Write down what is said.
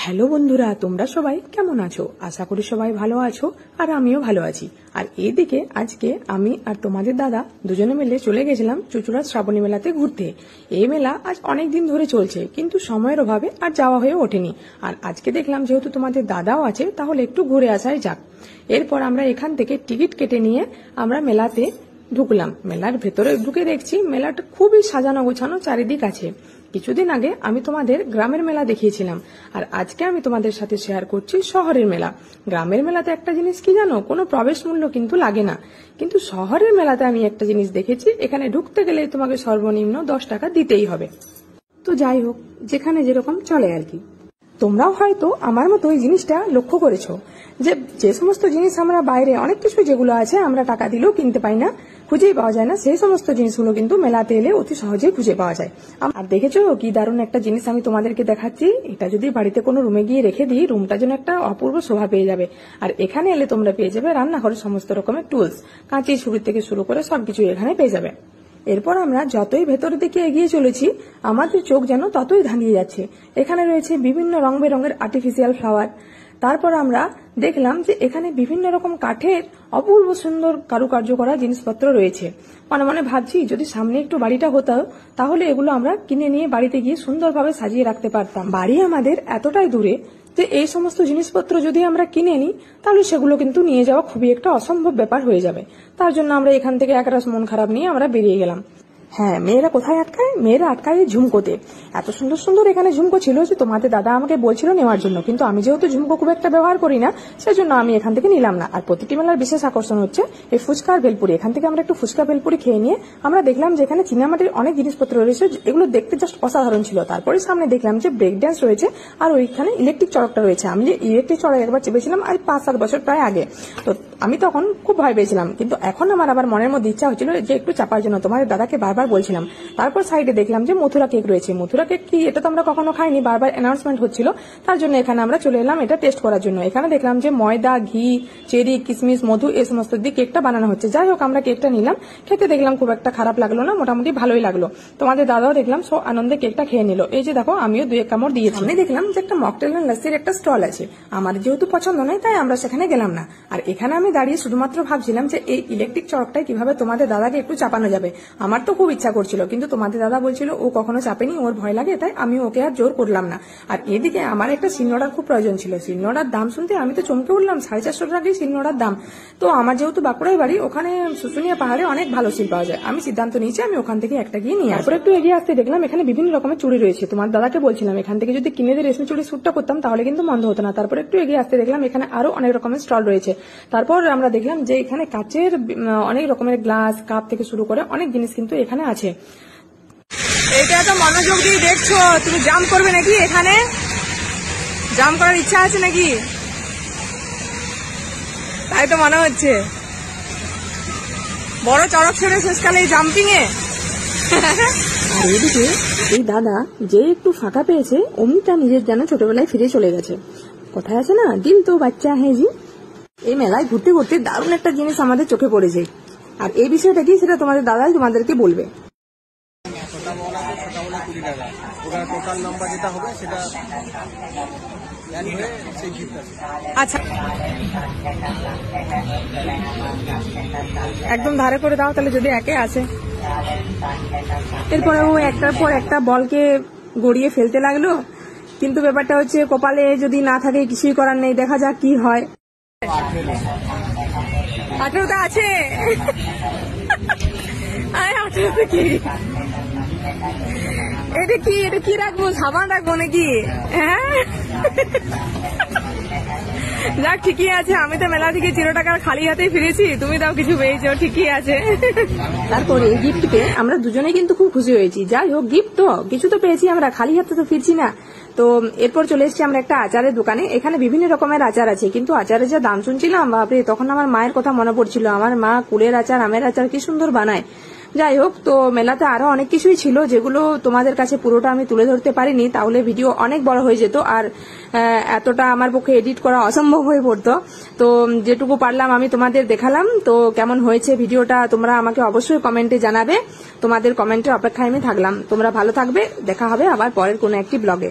Hello বন্ধুরা, তোমরা সবাই কেমন আছো? আশা করি সবাই ভালো আছো আর আমিও ভালো আছি। আর এইদিকে আজকে আমি আর তোমাদের দাদা দুজনে মিলে চলে গেছিলাম চুঁচুড়ার শ্রাবণী মেলাতে ঘুরতে। এই মেলা আজ অনেক দিন ধরে চলছে, কিন্তু সময়ের অভাবে আর যাওয়া হয়ে ওঠেনি। আর আজকে দেখলাম যেহেতু তোমাদের দাদাও আছে, তাহলে একটু ঘুরে আসাই যাক। এরপর আমরা এখান থেকে টিকিট কেটে নিয়ে আমরা মেলাতে ঢুকলাম। মেলার ভেতরে ঢুকে দেখছি মেলাটা খুবই সাজানো গোছানো চারিদিক আছে। কিছুদিন আগে আমি তোমাদের গ্রামের মেলা দেখিয়েছিলাম, আর আজকে আমি তোমাদের সাথে শেয়ার করছি শহরের মেলা। গ্রামের মেলাতে একটা জিনিস কি জানো, কোনো প্রবেশ মূল্য কিন্তু লাগে না, কিন্তু শহরের মেলাতে আমি একটা জিনিস দেখেছি, এখানে ঢুকতে গেলে তোমাকে সর্বনিম্ন 10 টাকা দিতেই হবে। তো যাই হোক, যেখানে যেরকম চলে আর কি। তোমরাও হয়তো আমার মতো এই জিনিসটা লক্ষ্য করেছো যে সমস্ত জিনিস আমরা বাইরে অনেক কিছু যেগুলো আছে আমরা টাকা দিলেও কিনতে পাই না, খুঁজেই পাওয়া যায় না, সেই সমস্ত জিনিসগুলো কিন্তু মেলাতে এলে অতি সহজেই খুঁজে পাওয়া যায়। আর দেখেছো কি দারুণ একটা জিনিস আমি তোমাদেরকে দেখাচ্ছি। এটা যদি বাড়িতে কোনো রুমে গিয়ে রেখে দিই, রুমটা যেন একটা অপূর্ব শোভা পেয়ে যাবে। আর এখানে এলে তোমরা পেয়ে যাবে রান্নাঘরের সমস্ত রকমের টুলস, কাঁচি ছুরি থেকে শুরু করে সবকিছু এখানে পেয়ে যাবে। এরপর আমরা যতই ভেতরের দিকে এগিয়ে চলেছি, আমাদের চোখ যেন ততই ধাঁধিয়ে যাচ্ছে। এখানে রয়েছে বিভিন্ন রং বেরঙের আর্টিফিশিয়াল ফ্লাওয়ার। তারপর আমরা দেখলাম যে এখানে বিভিন্ন রকম কাঠের অপূর্ব সুন্দর কারুকার্য করা জিনিসপত্র রয়েছে। মনে মনে ভাবছি যদি সামনে একটু বাড়িটা হতো, তাহলে এগুলো আমরা কিনে নিয়ে বাড়িতে গিয়ে সুন্দরভাবে সাজিয়ে রাখতে পারতাম। বাড়ি আমাদের এতটাই দূরে যে এই সমস্ত জিনিসপত্র যদি আমরা কিনে নিই, তাহলে সেগুলো কিন্তু নিয়ে যাওয়া খুবই একটা অসম্ভব ব্যাপার হয়ে যাবে। তার জন্য আমরা এখান থেকে একরাশ মন খারাপ নিয়ে আমরা বেরিয়ে গেলাম। হ্যাঁ, মেয়েরা কোথায় আটকায়? মেয়েরা আটকায় ঝুমকোতে। এত সুন্দর সুন্দর এখানে ঝুমকো ছিল যে তোমাদের দাদা আমাকে বলছিল নেওয়ার জন্য, কিন্তু আমি যেহেতু ঝুমকো খুব একটা ব্যবহার করি না, সেজন্য আমি এখান থেকে নিলাম না। আর প্রতিটি মেলার বিশেষ আকর্ষণ হচ্ছে এই ফুচকা আর ভেলপুরি। এখান থেকে আমরা একটু ফুচকা ভেলপুরি খেয়ে নিয়ে আমরা দেখলাম যে এখানে চীনামাটির অনেক জিনিসপত্র রয়েছে, এগুলো দেখতে জাস্ট অসাধারণ ছিল। তারপরে সামনে দেখলাম যে ব্রেক ড্যান্স রয়েছে, আর ওইখানে ইলেকট্রিক চড়কটা রয়েছে। আমি যে ইলেকট্রিক চড়ক একবার চেপেছিলাম আর 5-7 বছর প্রায় আগে, তো আমি তখন খুব ভয় পেয়েছিলাম, কিন্তু এখন আমার আবার মনের মধ্যে ইচ্ছা হচ্ছিল যে একটু চাপার জন্য। তোমাদের দাদাকে বারবার বলছিলাম। তারপর সাইডে দেখলাম যে মথুরা কেক রয়েছে। মথুরা কেক কি, এটা তো আমরা কখনো খাইনি, বারবার অ্যানাউন্সমেন্ট হচ্ছিল, তার জন্য এখানে আমরা চলে এলাম এটা টেস্ট করার জন্য। এখানে দেখলাম যে ময়দা, ঘি, চেরি, কিশমিশ, মধু এই সমস্ত দিয়ে কেকটা বানানো হচ্ছে। যাই হোক, আমরা কেকটা নিলাম, খেতে দেখলাম খুব একটা খারাপ লাগলো না, মোটামুটি ভালোই লাগলো। তোমাদের দাদাও দেখলাম সো আনন্দে কেকটা খেয়ে নিল। এই যে দেখো, আমিও 2-1 কামড় দিয়েছি। আমি দেখলাম যে একটা মকটেল এন্ড লাস্সির একটা স্টল আছে। আমার যেহেতু পছন্দ নয়, তাই আমরা সেখানে গেলাম না। আর এখানে আমি দাঁড়িয়ে শুধুমাত্র ভাবছিলাম যে এই ইলেকট্রিক চড়কটাই কিভাবে তোমাদের দাদাকে একটু চাপানো যাবে। আমার তো খুব ইচ্ছা করছিল, কিন্তু তোমাদের দাদা বলছিল ও কখনো চাপেনি, ওর ভয় লাগে, তাই আমি ওকে আর জোর করলাম না। আর এদিকে আমার একটা শিলনোড়ার খুব প্রয়োজন ছিল। শিলনোড়ার দাম শুনতে আমি তো চমকে উঠলাম, 450 টাকাই শিলনোড়ার দাম। তো আমার যেহেতু বাঁকুড়ায় বাড়ি, ওখানে শুশুনিয়া পাহাড়ে অনেক ভালো শিল পাওয়া যায়। আমি সিদ্ধান্ত নিয়েছি আমি ওখান থেকে একটা গিয়ে নিয়ে আসবো। একটু এগিয়ে আসতে দেখলাম এখানে বিভিন্ন রকমের চুড়ি রয়েছে। তোমার দাদাকে বলছিলাম এখান থেকে যদি কিনে দিয়ে রেশমি চুড়ি শ্যুটটা করতাম তাহলে কিন্তু মন্দ হতো না। তারপর একটু এগিয়ে আসতে দেখলাম এখানে আরো অনেক রকমের স্টল রয়েছে। তারপর আমরা দেখলাম যে এখানে কাচের অনেক রকমের গ্লাস, কাপ থেকে শুরু করে অনেক জিনিস কিন্তু এখানে আছে। এটা তো মনোযোগ দিয়ে দেখছো, তুমি জাম্প করবে নাকি? এখানে জাম্প করার ইচ্ছা আছে নাকি? তাই তো মনে হচ্ছে। বড় চড়ক ছেড়ে শেষকালে এই জাম্পিং এ। আর এদিকে এই দাদা যে একটু ফাঁকা পেয়েছে, অমনিটা নিজের যেন ছোটবেলায় ফিরে চলে গেছে। কথায় আছে না, দিল তো বাচ্চা হ্যাঁ জি। এই মেলায় ঘুরতে ঘুরতে দারুণ একটা জিনিস আমাদের চোখে পড়েছে, আর এই বিষয়টা কি সেটা তোমাদের দাদাই তোমাদেরকে বলবে। আচ্ছা, একদম ধারে করে দাও তাহলে যদি একে আছে। এরপরে ও একটার পর একটা বলকে গড়িয়ে ফেলতে লাগলো, কিন্তু ব্যাপারটা হচ্ছে কপালে যদি না থাকে কিছুই করার নেই, দেখা যাক কি হয়। 18টা আছে। 18টা কি? এটা কি রাখবো? সাবান রাখবো নাকি? হ্যাঁ, যাক ঠিকই আছে। আমি তো মেলা থেকে 0 টাকার খালি হাতেই ফিরেছি, তুমি তাও কিছু পেয়েছো, ঠিকই আছে। তারপরে এই গিফট পেয়ে আমরা দুজনেই কিন্তু খুব খুশি হয়েছি। যাই হোক, গিফট তো কিছু তো পেয়েছি, আমরা খালি হাতে তো ফিরছি না। তো এরপর চলে এসেছি আমরা একটা আচারের দোকানে। এখানে বিভিন্ন রকমের আচার আছে, কিন্তু আচারের যা দাম শুনছিলাম, বাপরে, তখন আমার মায়ের কথা মনে পড়ছিল। আমার মা কুলের আচার, আমের আচার কি সুন্দর বানায়। যাই হোক, তো মেলাতে আরো অনেক কিছুই ছিল যেগুলো তোমাদের কাছে পুরোটা আমি তুলে ধরতে পারিনি, তাহলে ভিডিও অনেক বড় হয়ে যেত, আর এতটা আমার পক্ষে এডিট করা অসম্ভব হয়ে পড়তো। তো যেটুকু পারলাম আমি তোমাদের দেখালাম। তো কেমন হয়েছে ভিডিওটা তোমরা আমাকে অবশ্যই কমেন্টে জানাবে। তোমাদের কমেন্টের অপেক্ষায় আমি থাকলাম। তোমরা ভালো থাকবে, দেখা হবে আবার পরের কোনো একটি ব্লগে।